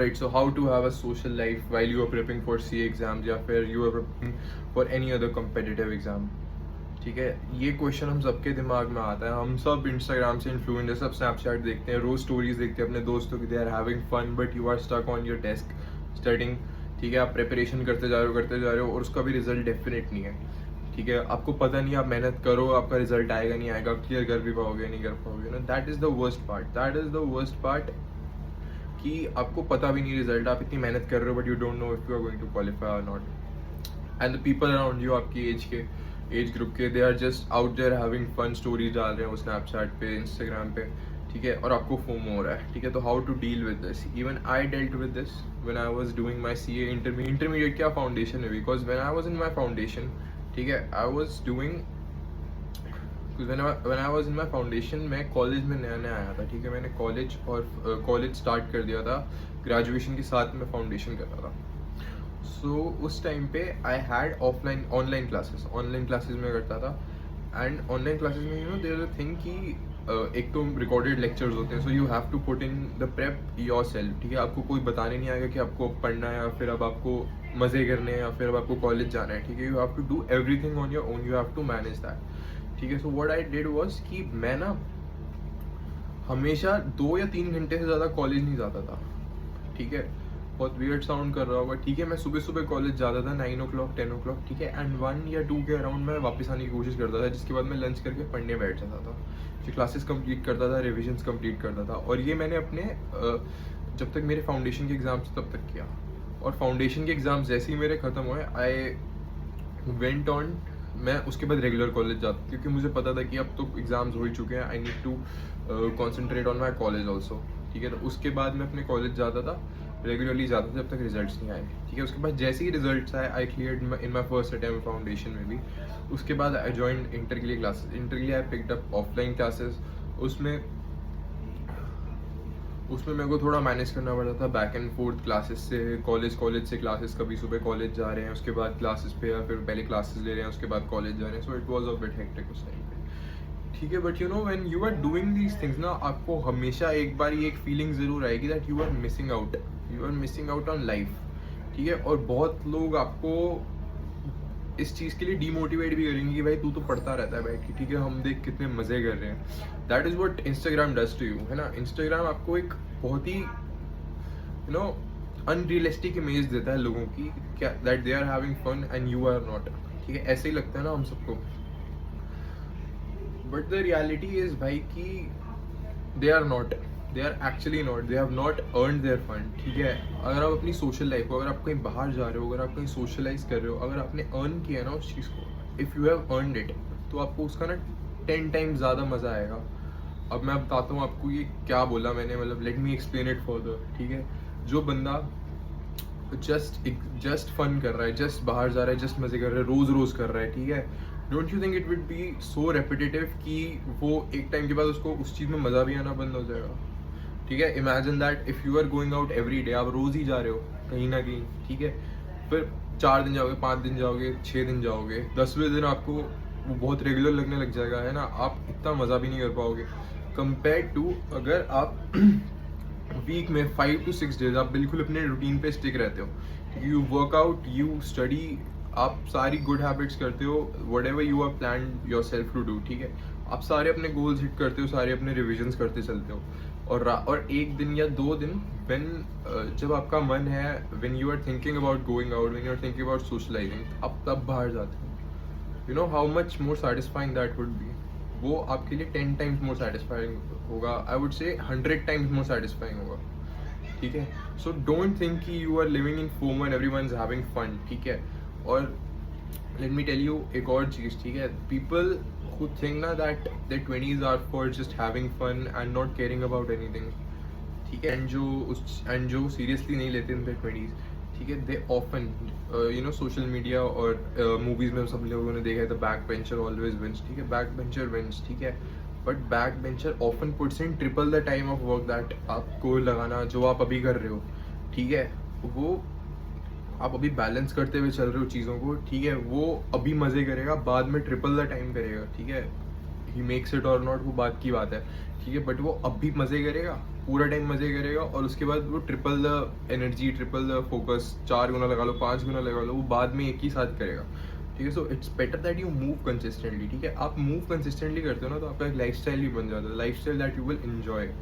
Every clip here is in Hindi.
Right, so how to have a social life while you are preparing for CA exams या फिर you are preparing for any other competitive exam. ठीक है, ये क्वेश्चन हम सबके दिमाग में आता है. हम सब इंस्टाग्राम से इन्फ्लुएंसर, सब स्नैपचैट देखते हैं, रोज स्टोरीज देखते हैं अपने दोस्तों की, they are having fun but you are stuck on your desk studying. ठीक है, आप प्रिपरेशन करते जा रहे हो और उसका भी रिजल्ट डेफिनेट नहीं है. ठीक है, आपको पता नहीं, आप मेहनत करो, आपका रिजल्ट आएगा नहीं आएगा, क्लियर कर भी पाओगे नहीं कर पाओगे ना. That is the worst part. कि आपको पता भी नहीं रिजल्ट, आप इतनी मेहनत कर रहे हो but you don't know if you are going to qualify or not. And the people around you, आपकी एज ग्रुप के, they are just out there having fun, stories डाल रहे हैं वो स्नैपचैट पे, इंस्टाग्राम पे. ठीक है, और आपको फोमो हो रहा है. ठीक है, तो how to deal with this. Even I dealt with this when I was doing my CA intermediate क्या फाउंडेशन में, because when I was in my foundation, ठीक है, I was doing when I was in my foundation, मैं कॉलेज में नया नया आया था. ठीक है, मैंने कॉलेज स्टार्ट कर दिया था, ग्रेजुएशन के साथ मैं फाउंडेशन कर रहा था. सो उस टाइम पे आई हैड ऑनलाइन क्लासेस में करता था. एंड ऑनलाइन क्लासेस में you know there is a thing कि एक तो रिकॉर्डेड लेक्चर्स होते हैं, so you have to put in the prep yourself. ठीक है, आपको कोई बताने नहीं आएगा कि आपको पढ़ना है या फिर अब आपको मज़े करने हैं या फिर अब आपको कॉलेज जाना है. ठीक है, you have to do everything on your own, you have to manage that. ठीक है, so what I did was कि मैं ना हमेशा 2 या 3 घंटे से ज़्यादा कॉलेज नहीं जाता था. ठीक है, बहुत वियर्ड साउंड कर रहा होगा. ठीक है, मैं सुबह सुबह कॉलेज जाता था 9 o'clock 10 o'clock. ठीक है, एंड 1 या 2 के अराउंड मैं वापस आने की कोशिश करता था, जिसके बाद मैं लंच करके पढ़ने बैठ जाता था. जो क्लासेस कंप्लीट करता था, रिविजन्स कंप्लीट करता था. और ये मैंने अपने जब तक मेरे फाउंडेशन के एग्जाम्स तब तक किया. और फाउंडेशन के एग्जाम्स जैसे ही मेरे ख़त्म हुए, आई वेंट ऑन, मैं उसके बाद रेगुलर कॉलेज जाता, क्योंकि मुझे पता था कि अब तो एग्जाम्स हो ही चुके हैं, I need to concentrate on my college also. ठीक है, तो उसके बाद मैं अपने कॉलेज जाता था, रेगुलरली जाता था जब तक रिजल्ट्स नहीं आए. ठीक है, उसके बाद जैसे ही रिजल्ट्स आए, आई cleared in my first attempt foundation में भी. उसके बाद आई जॉइंड इंटर के लिए क्लासेस. इंटर के लिए I picked up offline classes. उसमें मेरे को थोड़ा मैनेज करना पड़ता था, बैक एंड फोर्थ क्लासेस से कॉलेज से क्लासेस. कभी सुबह कॉलेज जा रहे हैं, उसके बाद क्लासेस पे, या फिर पहले क्लासेस ले रहे हैं उसके बाद कॉलेज जा रहे हैं. So it was a bit hectic उस टाइम पे. ठीक है, but you know when you are doing these things ना, आपको हमेशा एक बार ये एक फीलिंग ज़रूर आएगी that you are missing out on life. ठीक है, और बहुत लोग आपको इस चीज़ के लिए डीमोटिवेट भी करेंगे कि भाई तू तो पढ़ता रहता है बैठ के. ठीक है, हम देख कितने मज़े कर रहे हैं. That is what Instagram does to you, है ना. इंस्टाग्राम आपको एक बहुत ही यू नो अनरियलिस्टिक इमेज देता है लोगों की, क्या that they are having fun and you are not. ठीक है, ऐसे ही लगता है ना हम सबको. बट द रियलिटी इज भाई कि they are actually not, they have not earned their fun. ठीक है, अगर आप अपनी सोशल लाइफ को, अगर आप कहीं बाहर जा रहे हो, अगर आप कहीं सोशलाइज कर रहे हो, अगर आपने अर्न किया ना उस चीज़ को, if you have earned it, तो आपको उसका ना 10 टाइम्स ज़्यादा मज़ा आएगा. अब मैं बताता हूँ आपको ये क्या बोला मैंने, मतलब let me explain it further. ठीक है, जो बंदा जस्ट फन कर रहा है, जस्ट बाहर जा रहा है, जस्ट मज़े कर रहा है, रोज़ कर रहा है. ठीक है, don't you think it would be so repetitive कि वो एक टाइम के बाद उसको उस चीज़ में मज़ा भी आना बंद हो जाएगा. ठीक है, imagine that if you are going out every day, आप रोज़ ही जा रहे हो कहीं ना कहीं. ठीक है, फिर 4 दिन जाओगे, 5 दिन जाओगे, 6 दिन जाओगे, 10वें दिन आपको वो बहुत रेगुलर लगने लग जाएगा, है ना. आप इतना मज़ा भी नहीं कर पाओगे कंपेयर टू अगर आप वीक में 5 to 6 डेज आप बिल्कुल अपने रूटीन पे स्टिक रहते हो. यू वर्कआउट, यू स्टडी, आप सारी गुड हैबिट्स करते हो, whatever you are plan yourself to do. ठीक है, आप सारे अपने गोल्स हिट करते हो, सारे अपने रिविजन्स करते चलते हो. और एक दिन या 2 दिन जब आपका मन है, when you are thinking about going out, when you are thinking about socialising, आप तब बाहर जाते हो. You know how much more satisfying that would be. वो आपके लिए 10 टाइम्स मोर सेटिस्फाइंग होगा, आई वुड से 100 टाइम्स मोर सेटिस्फाइंग होगा. ठीक है, सो डोंट थिंक कि you are living in FOMO and everyone is having fun. ठीक है, और लेट मी टेल यू एक और चीज़. ठीक है, पीपल who think ना that their 20s are for just having fun and not caring about anything. ठीक है, एंड जो सीरियसली नहीं लेते इन their 20s. ठीक है, they often you know social media और मूवीज में सब लोगों ने देखा है, the back bencher always wins. ठीक है, बैक बेंचर विंस. ठीक है, but back bencher often puts in triple the time of work that आपको लगाना जो आप अभी कर रहे हो. ठीक है, वो आप अभी बैलेंस करते हुए चल रहे हो चीज़ों को. ठीक है, वो अभी मज़े करेगा, बाद में ट्रिपल द टाइम करेगा. ठीक है, ही मेक्स इट और नॉट, वो बात की बात है. ठीक है, बट वो अभी मज़े करेगा, पूरा टाइम मजे करेगा और उसके बाद वो triple the energy, triple the focus, 4 गुना लगा लो, 5 गुना लगा लो, वो बाद में एक ही साथ करेगा, ठीक है। So it's better that you move consistently, ठीक है। आप मूव कंसिस्टेंटली करते हो ना तो आपका एक लाइफ स्टाइल भी बन जाता है, life style that you will enjoy.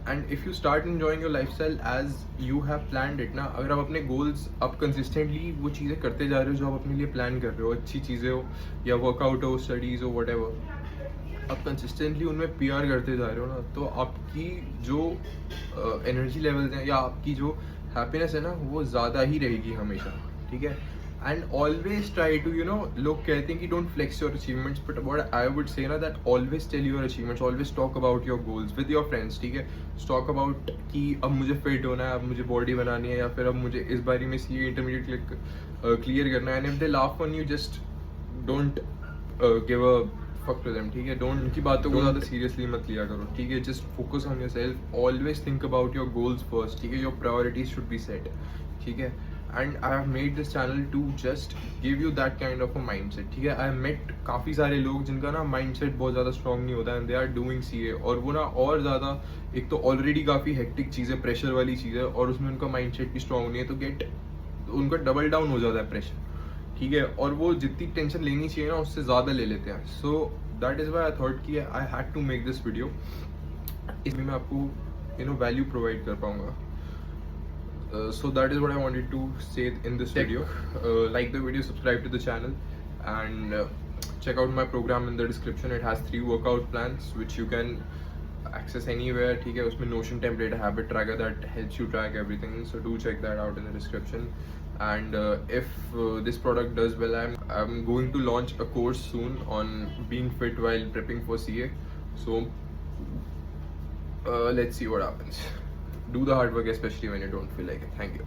And if you start enjoying your life style as you have planned it ना, अगर आप अपने गोल्स आप कंसिस्टेंटली वो चीज़ें करते जा रहे हो जो आप अपने लिए प्लान कर रहे हो, अच्छी चीज़ें हो या वर्कआउट हो, स्टडीज़ हो, वट आप कंसिस्टेंटली उनमें पीआर करते जा रहे हो ना, तो आपकी जो एनर्जी लेवल्स हैं या आपकी जो हैप्पीनेस है ना वो ज़्यादा ही रहेगी हमेशा, ठीक है। एंड ऑलवेज ट्राई टू लोग कहते हैं कि don't flex your achievements, but what I would say ना that always tell your achievements, always talk about your goals with your friends, ठीक है। टॉक अबाउट कि अब मुझे फिट होना है, अब मुझे बॉडी बनानी है, या फिर अब मुझे इस बारी में सीए इंटरमीडिएट क्लियर करना है। And if they laugh on you, just don't give a fuck to them, ठीक है। डोंट उनकी बातों को ज़्यादा सीरियसली मत लिया करो, ठीक है। Just focus on yourself, always think about your goals first, ठीक है। Your priorities should be set, ठीक है। And I have made this channel to just give you that kind of a mindset, ठीक है। आई हैव मेट काफ़ी सारे लोग जिनका ना माइंड सेट बहुत ज़्यादा स्ट्रॉन्ग नहीं होता, and they are doing CA, और वो ना और ज़्यादा, एक तो ऑलरेडी काफ़ी हेक्टिक चीज़ है, प्रेशर वाली चीज़ है, और उसमें उनका माइंड सेट भी स्ट्रॉन्ग नहीं है, तो उनका डबल डाउन हो जाता है प्रेशर, ठीक है। और वो जितनी टेंशन लेनी चाहिए ना उससे ज़्यादा ले लेते हैं। So that is why I thought कि I had to make this video, इसमें मैं आपको वैल्यू प्रोवाइड कर पाऊँगा। So that is what I wanted to say in this video. Like the video, subscribe to the channel, and check out my program in the description. It has 3 workout plans which you can access anywhere, ठीक है। उसमें Notion template, habit tracker that helps you track everything, so do check that out in the description. And if this product does well, I'm going to launch a course soon on being fit while prepping for CA. So let's see what happens. Do the hard work, especially when you don't feel like it. Thank you.